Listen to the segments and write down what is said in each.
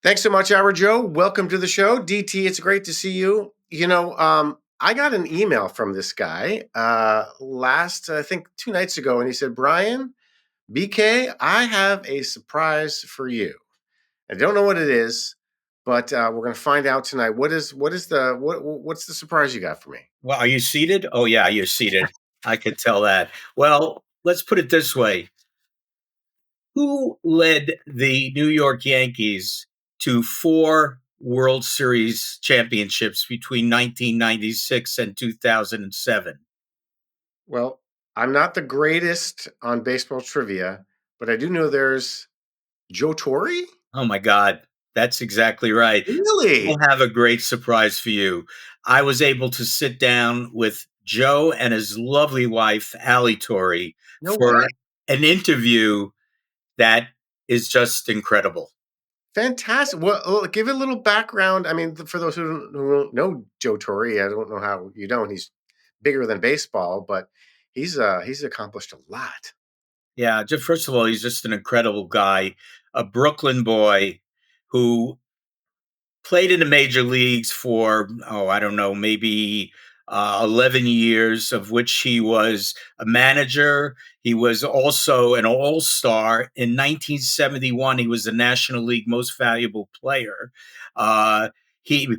Thanks so much, our Joe. Welcome to the show. DT, it's great to see you. I got an email from this guy last, I think, 2 nights ago, and he said, Brian, BK, I have a surprise for you. I don't know what it is, but we're going to find out tonight. What's the surprise you got for me? Well, are you seated? Oh, yeah, you're seated. I could tell that. Well, let's put it this way. Who led the New York Yankees to four World Series championships between 1996 and 2007? Well, I'm not the greatest on baseball trivia, but I do know there's Joe Torre. Oh, my God. That's exactly right. Really? We'll have a great surprise for you. I was able to sit down with Joe and his lovely wife, Ali Torre, No way. for an interview that is just incredible. Fantastic. Well, give it a little background. I mean, for those who don't know Joe Torre, I don't know how you don't. He's bigger than baseball, but he's accomplished a lot. Yeah, just first of all, he's just an incredible guy, a Brooklyn boy who played in the major leagues for, oh, I don't know, maybe 11 years, of which he was a manager. He was also an all star. In 1971, he was the National League Most Valuable Player. Uh,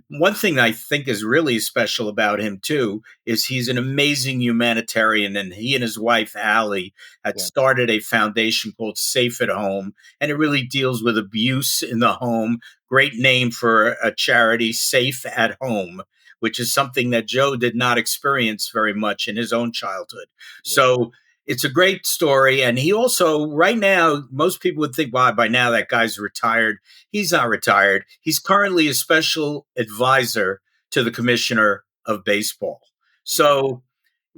one thing I think is really special about him too is he's an amazing humanitarian, and he and his wife Allie had Yeah, started a foundation called Safe at Home, and it really deals with abuse in the home. Great name for a charity, Safe at Home, which is something that Joe did not experience very much in his own childhood. yeah, So it's a great story. And he also, right now, most people would think, wow, by now that guy's retired. He's not retired. He's currently a special advisor to the commissioner of baseball. yeah. So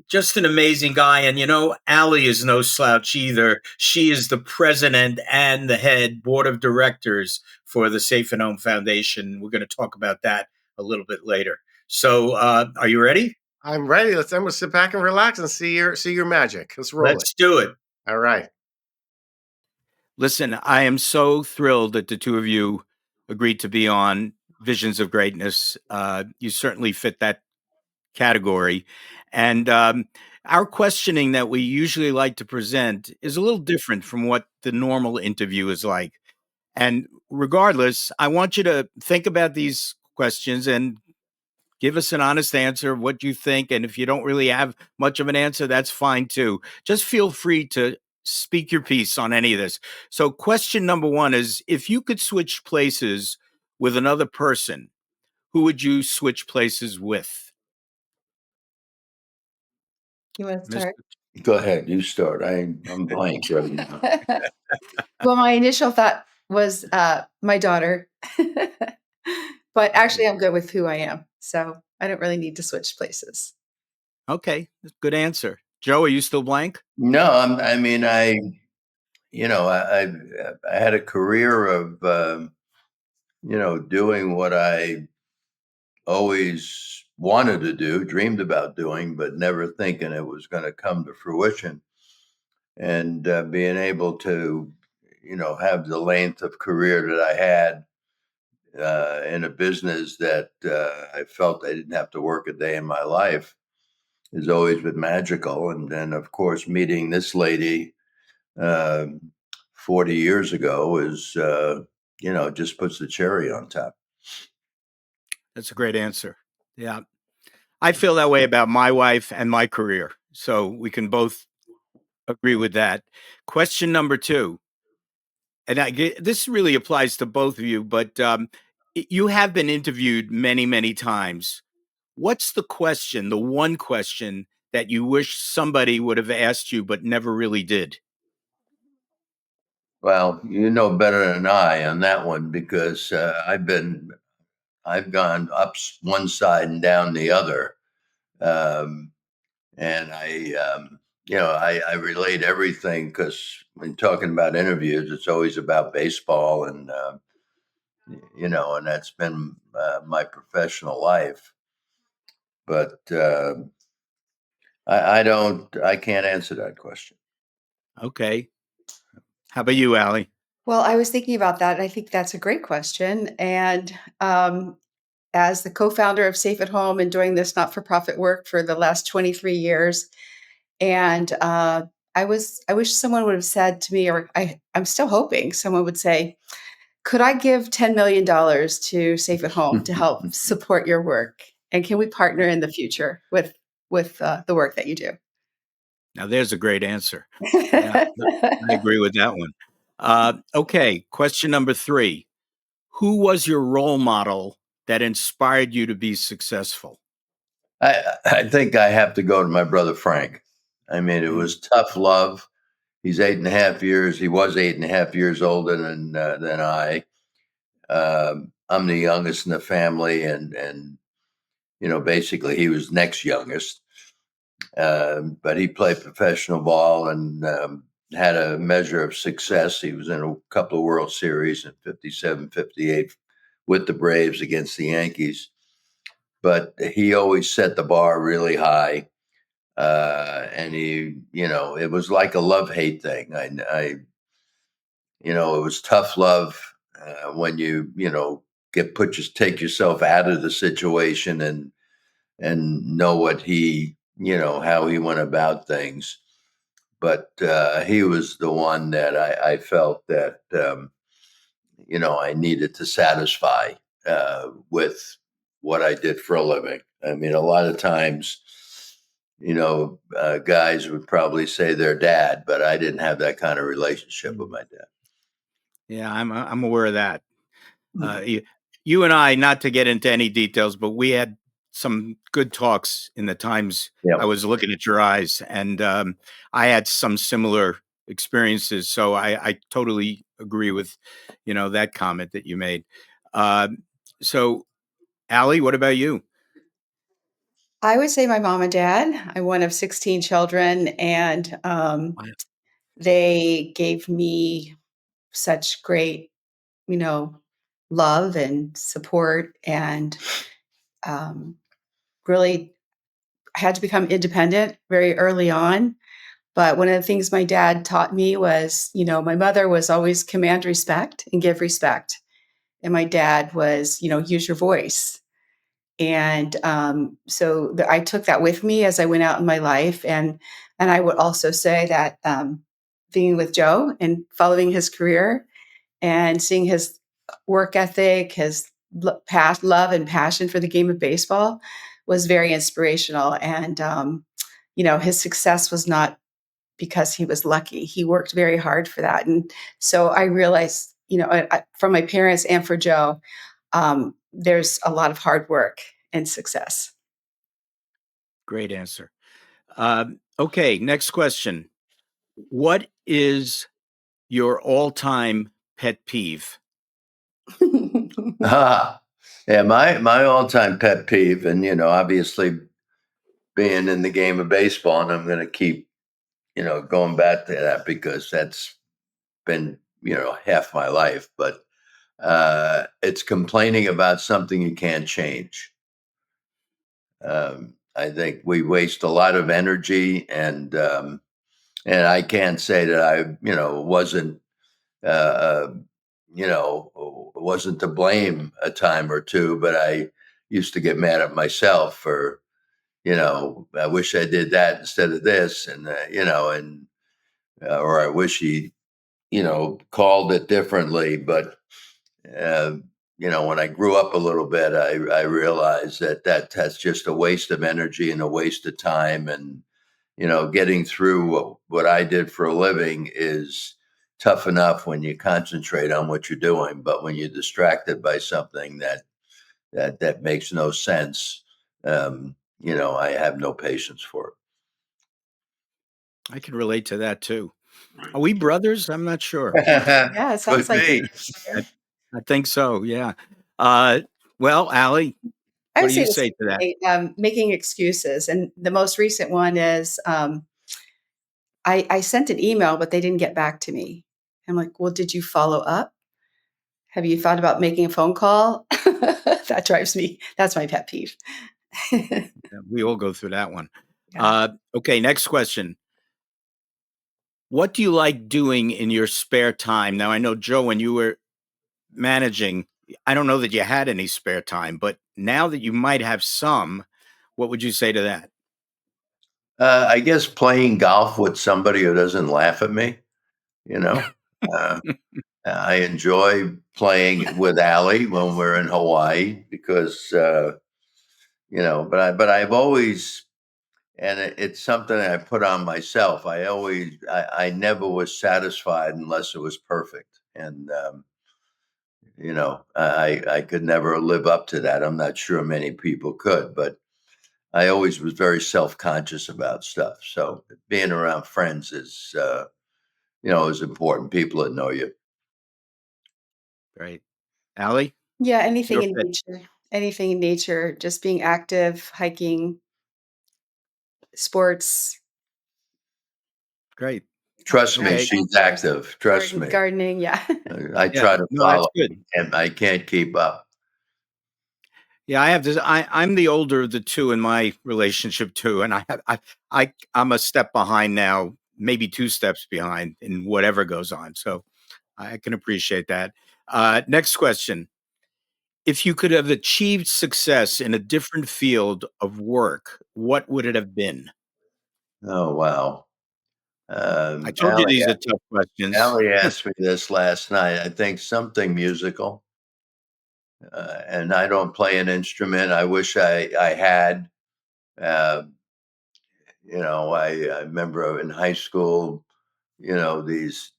just an amazing guy. And, Allie is no slouch either. She is the president and the head board of directors for the Safe and Home Foundation. We're going to talk about that a little bit later. So, are you ready? I'm ready. I'm gonna sit back and relax and see your magic. Let's roll it. Let's do it. All right. Listen, I am so thrilled that the two of you agreed to be on Visions of Greatness. You certainly fit that category. And our questioning that we usually like to present is a little different from what the normal interview is like. And regardless, I want you to think about these questions and give us an honest answer of what you think. And if you don't really have much of an answer, that's fine too. Just feel free to speak your piece on any of this. So, question number one is, if you could switch places with another person, who would you switch places with? You want to start? Mr. Go ahead, you start. I'm blank right now. Well, my initial thought was my daughter, but actually, I'm good with who I am, so I don't really need to switch places. Okay, good answer. Joe, are you still blank? No, I mean, I had a career of, doing what I always wanted to do, dreamed about doing, but never thinking it was going to come to fruition. And being able to, have the length of career that I had in a business that I felt I didn't have to work a day in my life has always been magical. And then, of course, meeting this lady uh, 40 years ago is, just puts the cherry on top. That's a great answer. Yeah. I feel that way about my wife and my career. So we can both agree with that. Question number two, and this really applies to both of you, but you have been interviewed many, many times. What's the question, the one question that you wish somebody would have asked you but never really did? Well, you know better than I on that one because I've gone up one side and down the other. Um, and I relate everything because when talking about interviews, it's always about baseball and that's been my professional life. But I can't answer that question. Okay. How about you, Allie? Well, I was thinking about that, and I think that's a great question. And as the co-founder of Safe at Home and doing this not-for-profit work for the last 23 years, and I wish someone would have said to me, or I'm still hoping someone would say, "Could I give $10 million to Safe at Home to help support your work? And can we partner in the future with the work that you do?" Now, there's a great answer. Yeah, I agree with that one. Okay, question number 3. Who was your role model that inspired you to be successful? I think I have to go to my brother Frank. I mean, it Mm, was tough love. He's 8.5 years. He was 8.5 years older than I. I'm the youngest in the family, and basically he was next youngest. But he played professional ball and had a measure of success. He was in a couple of World Series in 57, 58 with the Braves against the Yankees. But he always set the bar really high. And it was like a love hate thing. It was tough love when take yourself out of the situation and know what how he went about things. But he was the one that I felt that I needed to satisfy with what I did for a living. I mean, a lot of times, guys would probably say their dad, but I didn't have that kind of relationship with mm. my dad. Yeah, I'm aware of that. You and I, not to get into any details, but we had some good talks in the times I Yep. was looking at your eyes, and I had some similar experiences. So I totally agree with, that comment that you made. So, Allie, what about you? I would say my mom and dad. I'm one of 16 children, and Wow. they gave me such great, you know, love and support, and um, really had to become independent very early on. But one of the things my dad taught me was, my mother was always command respect and give respect. And my dad was, use your voice. And I took that with me as I went out in my life. And I would also say that being with Joe and following his career and seeing his work ethic, his love and passion for the game of baseball was very inspirational. And his success was not because he was lucky. He worked very hard for that. And so I realized, from my parents and for Joe, there's a lot of hard work and success. Great answer. Okay, next question. What is your all-time pet peeve? Ah, yeah, my all-time pet peeve, and obviously being in the game of baseball, and I'm going to keep going back to that because that's been half my life. But it's complaining about something you can't change. I think we waste a lot of energy, and I can't say that I uh, uh, wasn't to blame a time or two, but I used to get mad at myself for I wish I did that instead of this, and or I wish he called it differently. But uh, when I grew up a little bit, I realized that's just a waste of energy and a waste of time. And getting through what I did for a living is tough enough when you concentrate on what you're doing, but when you're distracted by something that makes no sense, I have no patience for I can relate to that too. Are we brothers? I'm not sure. it. Yeah, it Could sounds like be. I, I think so. Yeah. Uh, well, Allie, I what would do say you the say same to that? thing, making excuses. And the most recent one is I sent an email, but they didn't get back to me. I'm like, well, did you follow up? Have you thought about making a phone call? That drives me. That's my pet peeve. Yeah, we all go through that one. Yeah. Okay, next question. What do you like doing in your spare time? Now, I know, Joe, when you were managing, I don't know that you had any spare time, but now that you might have some, what would you say to that? I guess playing golf with somebody who doesn't laugh at me, you know. Uh, I enjoy playing with Ali when we're in Hawaii because but I've always, and it's something I put on myself. I never was satisfied unless it was perfect, and I could never live up to that. I'm not sure many people could, but I always was very self conscious about stuff. So being around friends is important. People that know you. Great. Allie, Yeah, anything you're in fit. nature. Anything in nature, just being active, hiking, sports, Great. Trust me, Okay. she's active. Trust me. gardening, yeah. I Yeah. try to No, that's follow, good. and I can't keep up. Yeah, I have this. I'm the older of the two in my relationship too, and I'm a step behind now, maybe two steps behind in whatever goes on. So I can appreciate that. Next question: if you could have achieved success in a different field of work, what would it have been? Oh wow. I told you Allie, these are tough questions. Allie asked me this last night. I think something musical, and I don't play an instrument. I wish I had. Uh, I remember in high school, these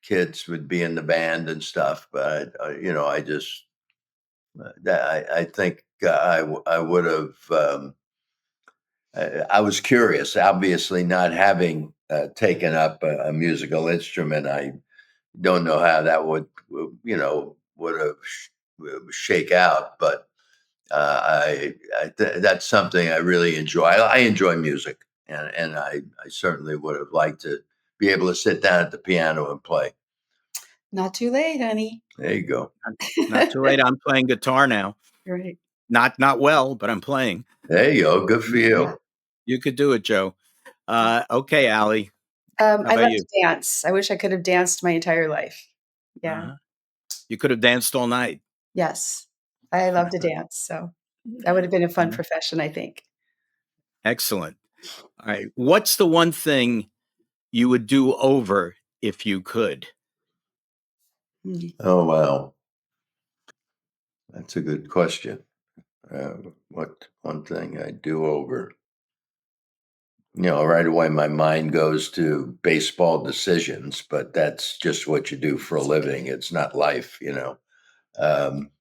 kids would be in the band and stuff, but I just that I think I would have. I was curious. Obviously, not having taken up a musical instrument, I don't know how that would have shake out. But that's something I really enjoy. I enjoy music, and I certainly would have liked to be able to sit down at the piano and play. Not too late, honey. There you go. Not too late. I'm playing guitar now. Right. Not well, but I'm playing. There you go. Good for Yeah. you. You could do it, Joe. Okay, Allie. How I about love you? to dance. I wish I could have danced my entire life. Yeah. Uh-huh. You could have danced all night. Yes. I love to dance, so that would have been a fun Mhm. profession, I think. Excellent. All right. What's the one thing you would do over if you could? Mm. Oh wow, that's a good question. What one thing I do over? Right away my mind goes to baseball decisions, but that's just what you do for a living. It's not life. Um,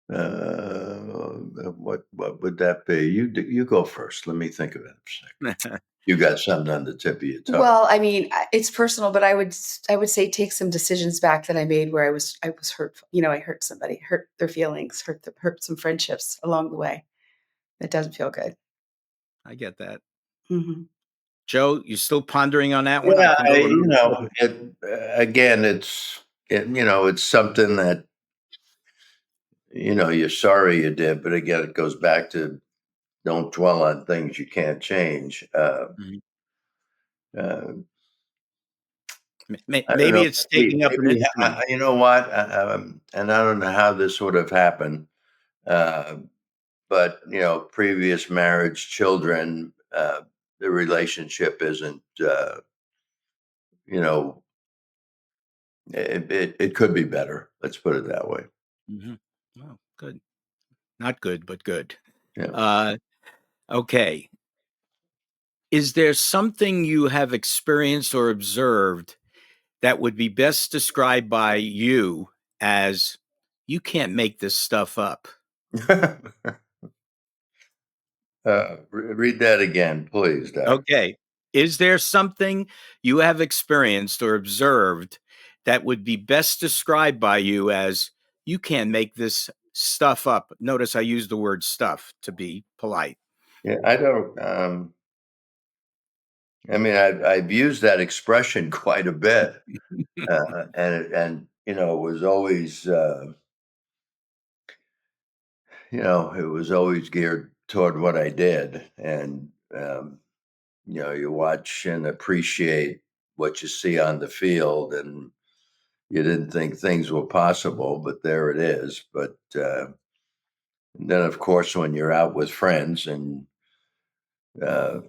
what would that be? You go first. Let me think of it for a second. You got something on the tip of your tongue. Well, I mean, it's personal, but I would say take some decisions back that I made where I was hurt. I hurt somebody, hurt their feelings, hurt some friendships along the way. It doesn't feel good. I get that. Mhm. Joe, you still pondering on that one? I Yeah, can go another question. again, it's something that you're sorry you did, but again, it goes back to don't dwell on things you can't change. Mhm. Uh, I don't Maybe know. it's taking up an instrument. You know what? And I don't know how this would have happened, uh, but previous marriage, children, the relationship isn't. You know, it could be better. Let's put it that way. Mhm. Oh, good. Not good, but good. Yeah. Uh, okay. Is there something you have experienced or observed that would be best described by you as you can't make this stuff up? Read that again, please, Doc. Okay. Is there something you have experienced or observed that would be best described by you as you can't make this stuff up? Notice I use the word stuff to be polite. Yeah, I don't. I mean, I've used that expression quite a bit, and it was always it was always geared toward what I did, and you watch and appreciate what you see on the field, and you didn't think things were possible, but there it is. But then, of course, when you're out with friends and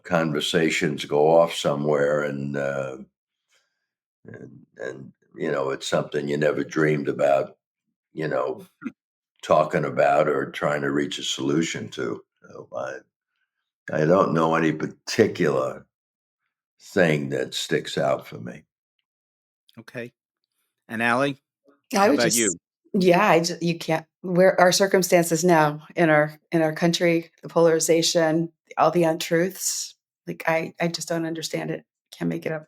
conversations go off somewhere, and it's something you never dreamed about, you know, talking about or trying to reach a solution to. So I don't know any particular thing that sticks out for me. Okay. And Allie, I how would about just, you? yeah, you can't, where our circumstances now in our country, the polarization, all the untruths, like I just don't understand it. Can't make it up.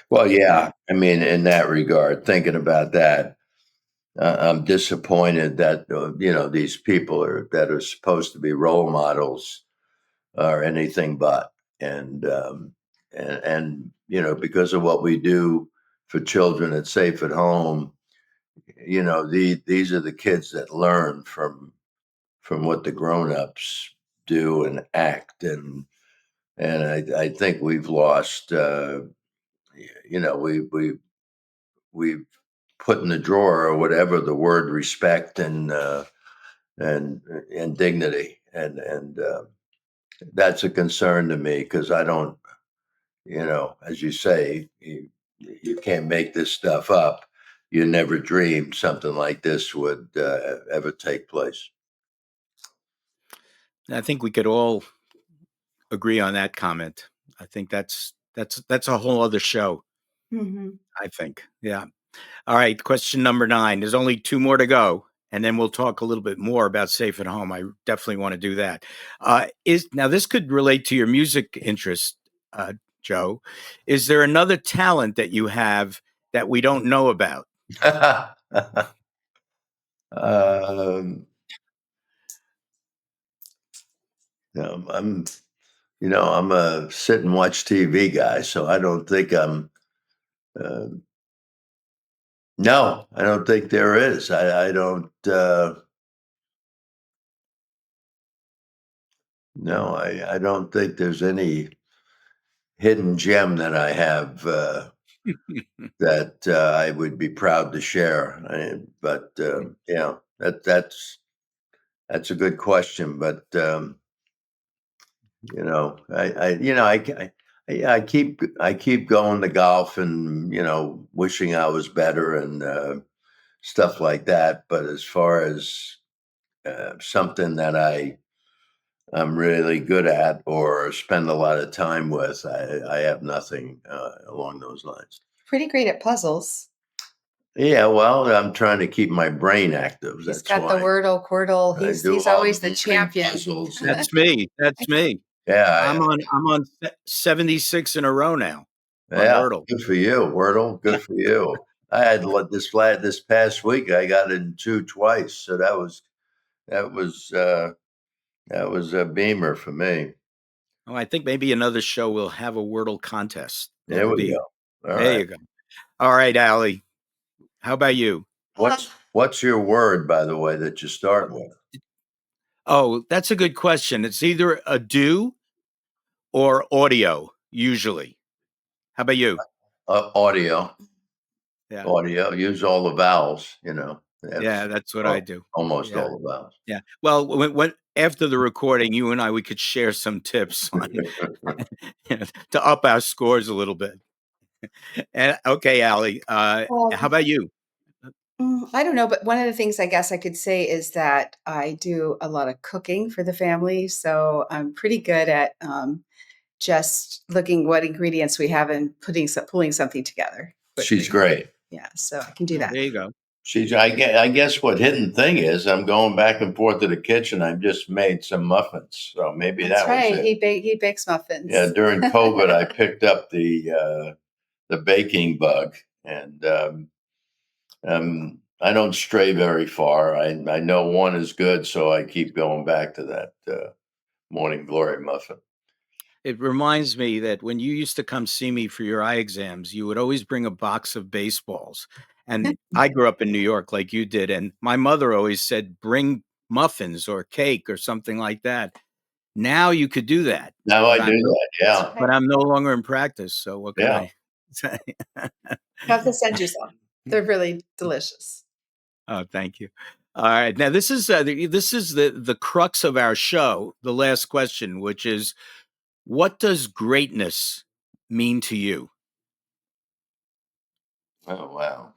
Well, Yeah. yeah, I mean, in that regard, thinking about that, I'm disappointed that these people that are supposed to be role models are anything but, and because of what we do for children at Safe at Home, these are the kids that learn from what the grown-ups do and act, and I think we've lost. We've put in the drawer or whatever the word respect and and dignity, and that's a concern to me because I don't, as you say, you can't make this stuff up. You never dreamed something like this would ever take place. I think we could all agree on that comment. I think that's a whole other show, Mhm. I think. Yeah. All right, question number 9. There's only 2 more to go, and then we'll talk a little bit more about Safe at Home. I definitely want to do that. Is now this could relate to your music interest, Joe. Is there another talent that you have that we don't know about? um, I'm I'm a sit and watch TV guy, so I don't think I'm. Uh, no, I don't think there is. I don't. No, I don't think there's any hidden gem that I have that I would be proud to share. But yeah, that's a good question. But I keep going to golf and wishing I was better and stuff like that. But as far as something that I'm really good at or spend a lot of time with, I have nothing along those lines. Pretty great at puzzles. Yeah, well, I'm trying to keep my brain active. He's That's got the why Wordle, Quordle. I do He's all always the the brain champion. puzzles. And, That's me. That's me. yeah, I'm on 76 in a row now on yeah. Wordle. Good for you, Wordle. Good for you. I had this past week. I got in two twice, so that was uh, that was a beamer for me. Oh, I think maybe another show will have a Wordle contest. There That'll we be go. All there right. you go. All right, Allie. How about you? What's your word, by the way, that you start with? Oh, that's a good question. It's either a do or audio, usually. How about you? Audio. Yeah. Audio. Use all the vowels. Yeah, That's that's what I do. almost Yeah. all the vowels. Yeah. Well, when after the recording, you and I, we could share some tips on to up our scores a little bit. And okay, Allie, how Um, about you? I don't know, but one of the things I guess I could say is that I do a lot of cooking for the family, so I'm pretty good at just looking what ingredients we have and pulling something together She's quickly. great. Yeah, so I can do Oh, that. there you go. I guess what hidden thing is, I'm going back and forth to the kitchen. I've just made some muffins, so maybe That's that was right. it. He bakes Yeah, muffins. during COVID, I picked up the baking bug, and I don't stray very far. I know one is good, so I keep going back to that morning glory muffin. It reminds me that when you used to come see me for your eye exams, you would always bring a box of baseballs. And I grew up in New York like you did. And my mother always said, bring muffins or cake or something like that. Now you could do that. Now I But do I'm no, that. Yeah. but I'm no longer in practice. So what can Yeah. I say? You have to send yourself. They're really delicious. Oh, thank you. All right. Now this is the crux of our show. The last question, which is, what does greatness mean to you? Oh, wow.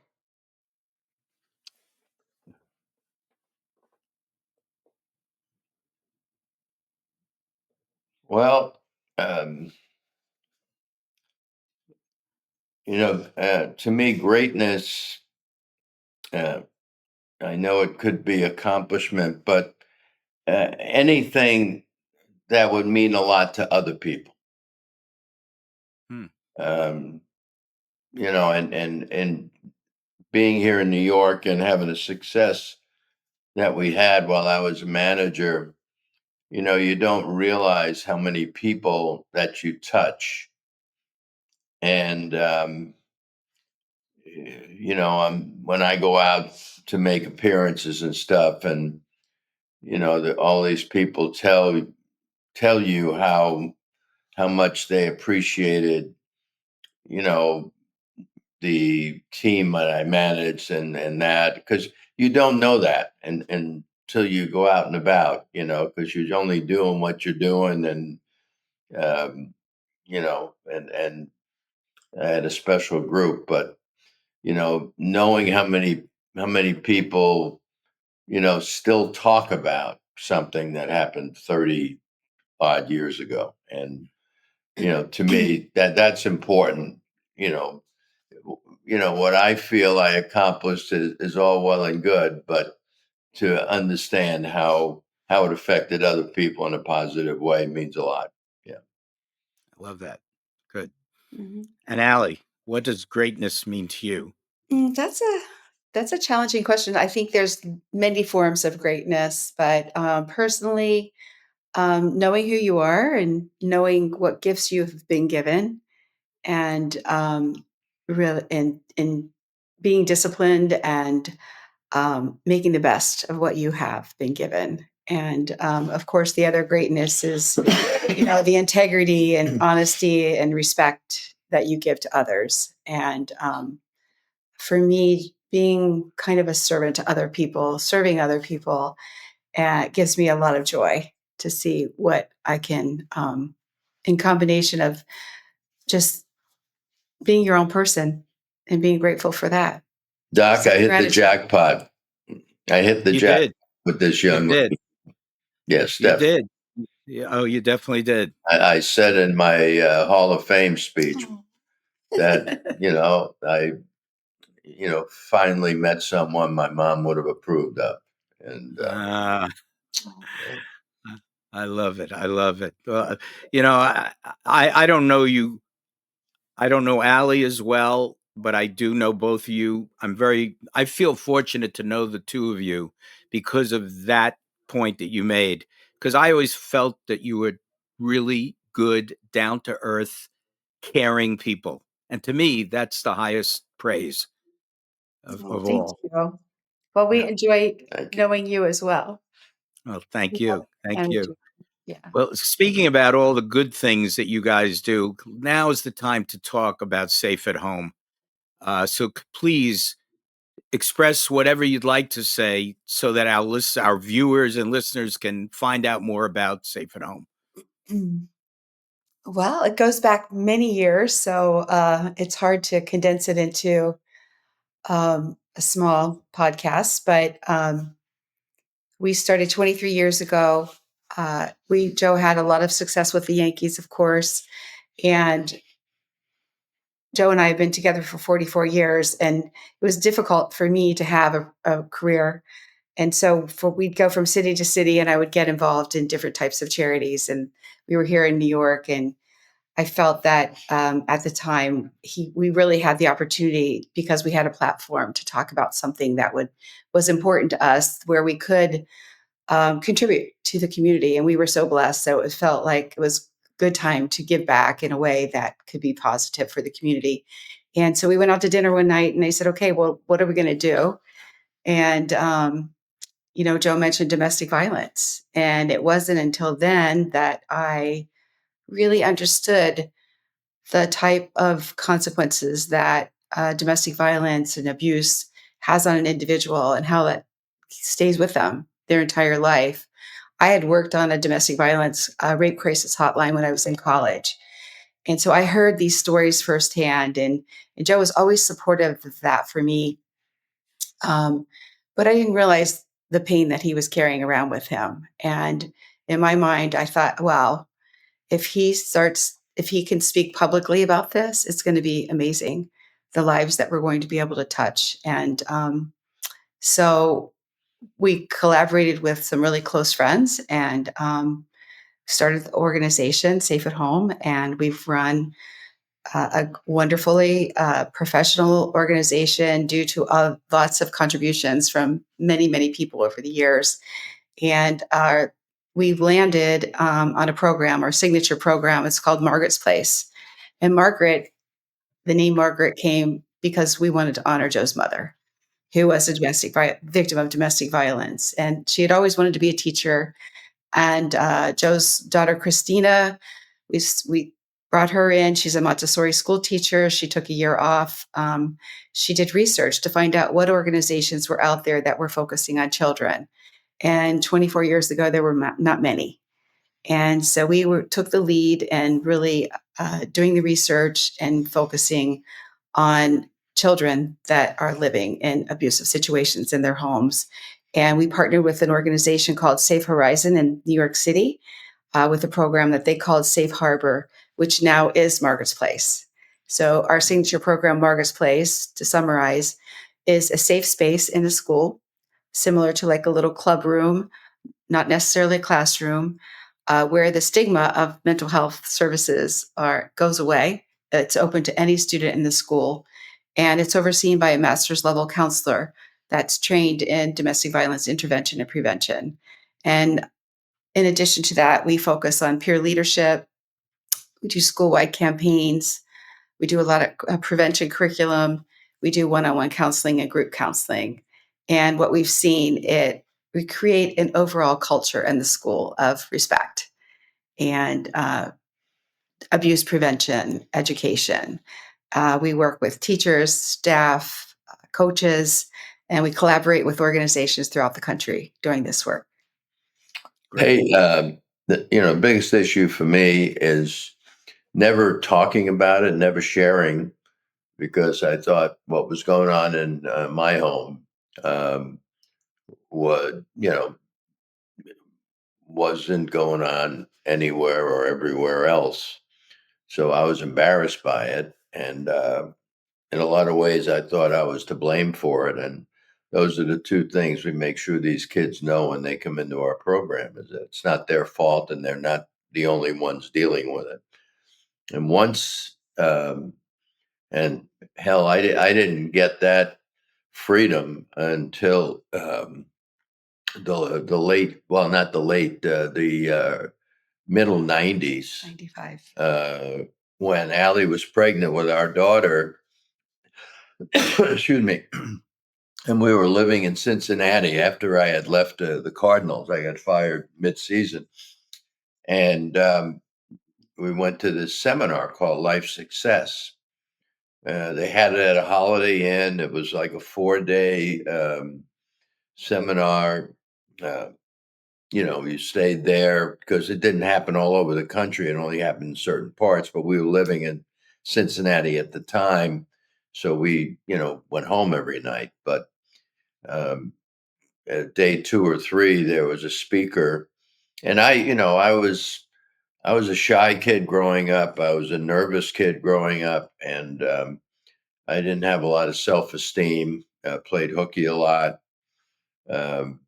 Well, um, to me, greatness, uh, I know it could be accomplishment, but anything that would mean a lot to other people. Hmm. Um, and being here in New York and having the success that we had while I was a manager, you don't realize how many people that you touch. And when I go out to make appearances and stuff, and all these people tell you how much they appreciated, you know, the team that I managed and that, because you don't know that and until you go out and about, because you're only doing what you're doing, and and I had a special group, but knowing how many people still talk about something that happened 30 odd years ago, and to me that's important. you know what I feel I accomplished is all well and good, but to understand how it affected other people in a positive way means a lot. Yeah. I love that. Good. Mhm. And Allie, what does greatness mean to you? That's a challenging question. I think there's many forms of greatness, but personally, knowing who you are and knowing what gifts you've been given, and really, and being disciplined and making the best of what you have been given. And of course, the other greatness is, the integrity and honesty and respect that you give to others. And for me, being kind of a servant to other people, serving other people, gives me a lot of joy to see what I can, in combination of just being your own person and being grateful for that. Doc, So I hit the gratitude. jackpot. I hit the You jackpot did. with this You young did. lady. Yes, You definitely. did. Yeah, oh, you definitely did. I said in my Hall of Fame speech that I finally met someone my mom would have approved of, and Ah, yeah. I love it. I love it. I don't know you. I don't know Allie as well, but I do know both of you. I feel fortunate to know the two of you because of that point that you made. Because I always felt that you were really good, down to earth, caring people. And to me, that's the highest praise Oh, of thank all. you. Well, we Yeah. enjoy Thank you. knowing you as well. Well, thank We you. have Thank you. energy. Yeah. Well, speaking about all the good things that you guys do, now is the time to talk about Safe at Home. Please express whatever you'd like to say so that our viewers and listeners can find out more about Safe at Home. Mm. Well, it goes back many years, so it's hard to condense it into a small podcast. But we started 23 years ago. Joe had a lot of success with the Yankees, of course, and Joe and I have been together for 44 years, and it was difficult for me to have a career. And so we'd go from city to city, and I would get involved in different types of charities. And we were here in New York, and I felt that at the time we really had the opportunity, because we had a platform to talk about something that was important to us, where we could contribute to the community. And we were so blessed. So it felt like it was good time to give back in a way that could be positive for the community. And so we went out to dinner one night, and they said, "Okay, well, what are we going to do?" And Joe mentioned domestic violence. And it wasn't until then that I really understood the type of consequences that domestic violence and abuse has on an individual and how that stays with them their entire life. I had worked on a domestic violence rape crisis hotline when I was in college. And so I heard these stories firsthand, and Joe was always supportive of that for me. Um, but I didn't realize the pain that he was carrying around with him. And in my mind, I thought, wow, if he can speak publicly about this, it's going to be amazing, the lives that we're going to be able to touch. And so we collaborated with some really close friends and started the organization Safe at Home. And we've run a wonderfully professional organization due to lots of contributions from many, many people over the years. And we landed on a program, our signature program. It's called Margaret's Place. And the name Margaret came because we wanted to honor Joe's mother, who was a victim of domestic violence. And she had always wanted to be a teacher. And Joe's daughter, Christina, we brought her in. She's a Montessori school teacher. She took a year off. She did research to find out what organizations were out there that were focusing on children. And 24 years ago, there were not many. And so took the lead and really doing the research and focusing on children that are living in abusive situations in their homes. And we partnered with an organization called Safe Horizon in New York City with a program that they called Safe Harbor, which now is Margaret's Place. So our signature program, Margaret's Place, to summarize, is a safe space in a school, similar to like a little club room, not necessarily a classroom, where the stigma of mental health services goes away. It's open to any student in the school, and it's overseen by a master's level counselor that's trained in domestic violence intervention and prevention. And in addition to that, we focus on peer leadership. We do school-wide campaigns. We do a lot of prevention curriculum. We do one-on-one counseling and group counseling. And what we've seen, we create an overall culture in the school of respect and abuse prevention, education. We work with teachers, staff, coaches, and we collaborate with organizations throughout the country doing this work. Hey, the biggest issue for me is never talking about it, never sharing, because I thought what was going on in my home would, wasn't going on anywhere or everywhere else. So I was embarrassed by it, and in a lot of ways, I thought I was to blame for it. And those are the two things we make sure these kids know when they come into our program: is that it's not their fault, and they're not the only ones dealing with it. And once, and hell, I didn't get that freedom until the late, well, not the late, the middle 90s, 95. when Ali was pregnant with our daughter. Excuse me. And we were living in Cincinnati after I had left the Cardinals. I got fired mid-season, and we went to this seminar called Life Success. They had it at a Holiday Inn. It was like a 4-day seminar. Uh, you stayed there because it didn't happen all over the country. It only happened in certain parts. But we were living in Cincinnati at the time, so we, went home every night. But at day 2 or 3, there was a speaker, and I was a shy kid growing up. I was a nervous kid growing up, and I didn't have a lot of self-esteem. Played hooky a lot, um,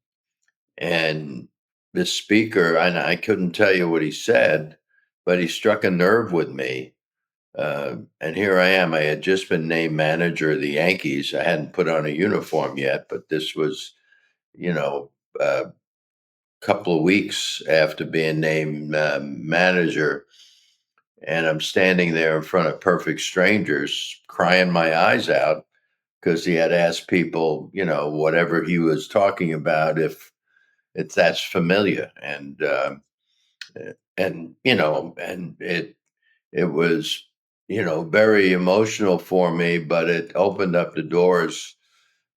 and this speaker, and I couldn't tell you what he said, but he struck a nerve with me. And here I am. I had just been named manager of the Yankees. I hadn't put on a uniform yet, but this was, a couple of weeks after being named manager. And I'm standing there in front of perfect strangers, crying my eyes out because he had asked people, whatever he was talking about, if that's familiar, and and it was very emotional for me, but it opened up the doors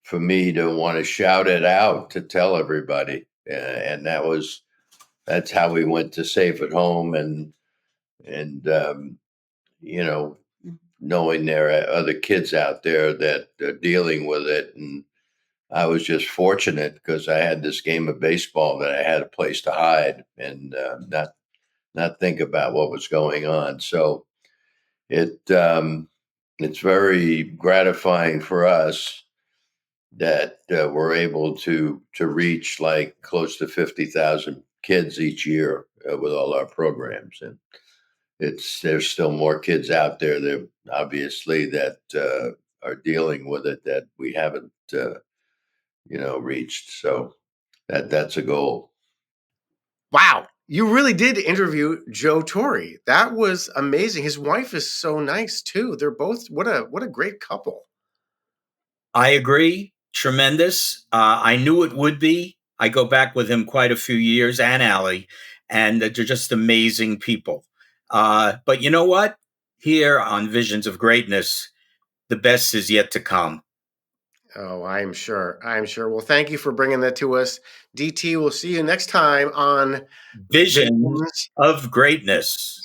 for me to want to shout it out to tell everybody, and that's how we went to Safe at Home, and you know knowing there are other kids out there that are dealing with it. And I was just fortunate because I had this game of baseball that I had a place to hide and not think about what was going on. So it's very gratifying for us that we're able to reach like close to 50,000 kids each year with all our programs. And there's still more kids out there that obviously that are dealing with it that we haven't reached. So that's a goal. Wow. You really did interview Joe Torre. That was amazing. His wife is so nice too. They're both what a great couple. I agree. Tremendous. I knew it would be. I go back with him quite a few years, and Ali, and they're just amazing people. But you know what? Here on Visions of Greatness, the best is yet to come. Oh, I'm sure. I'm sure. Well, thank you for bringing that to us. DT, we'll see you next time on Visions Visions. of Greatness.